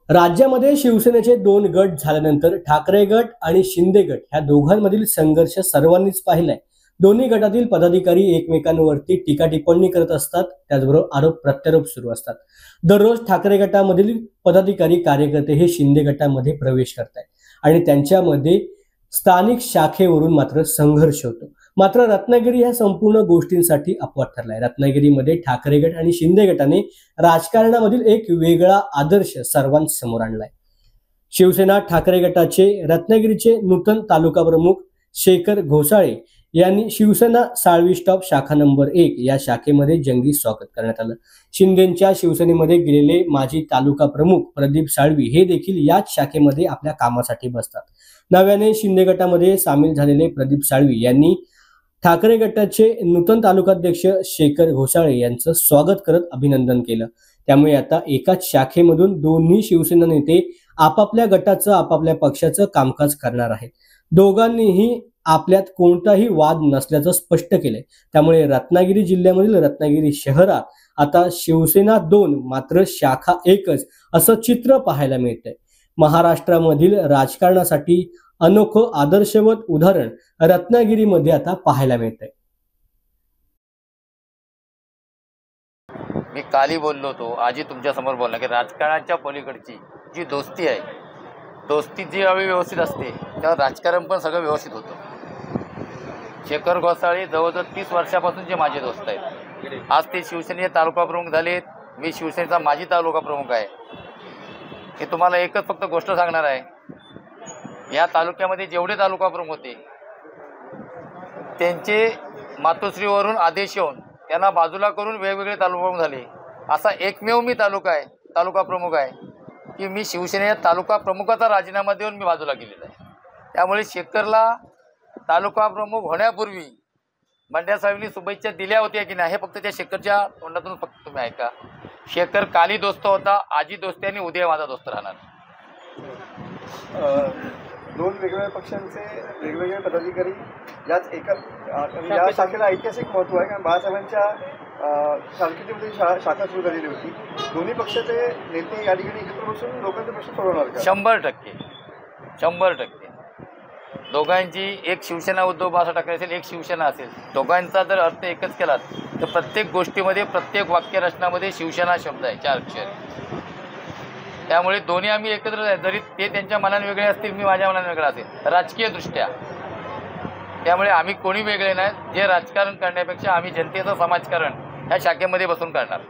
राज्यामध्ये शिवसेनेचे दोन गट झाल्यानंतर ठाकरे गट आणि शिंदे गट ह्या दोघांमधील संघर्ष सर्वांनीच पाहिलाय। दोन्ही गटातील पदाधिकारी एकमेकांवरती टीका टिप्पणी करत असतात, त्याचबरोबर आरोप प्रत्यारोप सुरू असतात। दररोज ठाकरे गटामधील पदाधिकारी कार्यकर्ते हे शिंदे गटामध्ये प्रवेश करतात आणि त्यांच्यामध्ये स्थानिक शाखेवरून मात्र संघर्ष होतो। मात्र रत्नागिरी ह्या संपूर्ण गोष्टींसाठी अपवाद ठरलाय। रत्नागिरीमध्ये ठाकरे गट आणि शिंदे गटाने राजकारणामधील एक वेगळा आदर्श सर्वांसमोर आणलाय। शिवसेना ठाकरे गटाचे रत्नागिरीचे नूतन तालुका प्रमुख शेखर घोसाळे यांनी शिवसेना साळवी स्टॉप शाखा नंबर 1 या शाखेमध्ये जंगी स्वागत करण्यात आलं। शिंदेच्या शिवसेनेमध्ये गेलेले माजी तालुका प्रमुख प्रदीप साळवी हे देखील याच शाखेमध्ये आपल्या कामासाठी बसतात। नव्याने शिंदे गटामध्ये सामील झालेले प्रदीप साळवी यांनी ठाकरे गटाचे नूतन तालुकाध्यक्ष शेखर घोसाळे यांचं स्वागत करत अभिनंदन केलं। त्यामुळे आता एकाच शाखेमधून दोन्ही शिवसेना नेते आपापल्या गटाचं आपापल्या पक्षाचं कामकाज करणार आहेत। दोघांनीही आपल्यात कोणताही वाद नसल्याचं स्पष्ट केलंय। त्यामुळे रत्नागिरी जिल्ह्यामधील रत्नागिरी शहरात आता शिवसेना 2 मात्र शाखा 1च असं चित्र पाहायला मिळतंय। महाराष्ट्रामधील राजकारणासाठी अनोखं आदर्शवत उदाहरण रत्नागिरीमध्ये आता पाहायला मिळतंय। मी काली बोललो होतो, आजही तुमच्या समोर बोलला की राजकारणाच्या पलीकडची जी दोस्ती आहे, दोस्ती जी हवी व्यवस्थित असते तेव्हा राजकारण पण सगळं व्यवस्थित होतं। शेखर घोसाळे जवळजवळ 30 वर्षापासूनचे माझे दोस्त आहेत। आज ते शिवसेनेचे तालुका प्रमुख झालेत, मी शिवसेनेचा माजी तालुका प्रमुख आहे। हे तुम्हाला एकच फक्त गोष्ट सांगणार आहे, या तालुक्यामध्ये जेवढे तालुका प्रमुख होते त्यांचे मातोश्रीवरून आदेश येऊन त्यांना बाजूला करून वेगवेगळे तालुका प्रमुख झाले। असा एकमेव मी तालुका प्रमुख आहे की मी शिवसेनेच्या तालुका प्रमुखाचा राजीनामा देऊन मी बाजूला केलेला आहे। त्यामुळे शेखरला तालुका प्रमुख होण्यापूर्वी बंड्या साहेबांनी शुभेच्छा दिल्या होत्या की नाही हे फक्त त्या शेखरच्या तोंडातून फक्त तुम्ही ऐका। शेखर काली दोस्त होता, आजी दोस्ती आणि उद्या माझा दोस्त राहणार। दोन वेगवेगळ्या पक्षांचे वेगवेगळे पदाधिकारी याच या शाखेला ऐतिहासिक महत्त्व आहे, कारण बाळासाहेबांच्या कारकिर्दीमध्ये शाखा सुरू झालेली होती। दोन्ही पक्षाचे नेते या ठिकाणी एकत्र बसून लोकांचे प्रश्न सोडवणार का? 100% दोघांची एक शिवसेना उद्धव बाळासाहेब ठाकरे असेल, एक शिवसेना असेल। दोघांचा जर अर्थ एकच केला तर प्रत्येक गोष्टीमध्ये प्रत्येक वाक्यरचनामध्ये शिवसेना शब्द आहे, 4 अक्षर। त्यामुळे दोन्ही आम्ही एकत्र आहे, जरी ते त्यांच्या मनाने वेगळे असतील, मी माझ्या मनाने वेगळा असेल राजकीय दृष्ट्या। त्यामुळे आम्ही कोणी वेगळे नाही, जे राजकारण करण्यापेक्षा आम्ही जनतेचं समाजकारण ह्या शाखेमध्ये बसून करणार।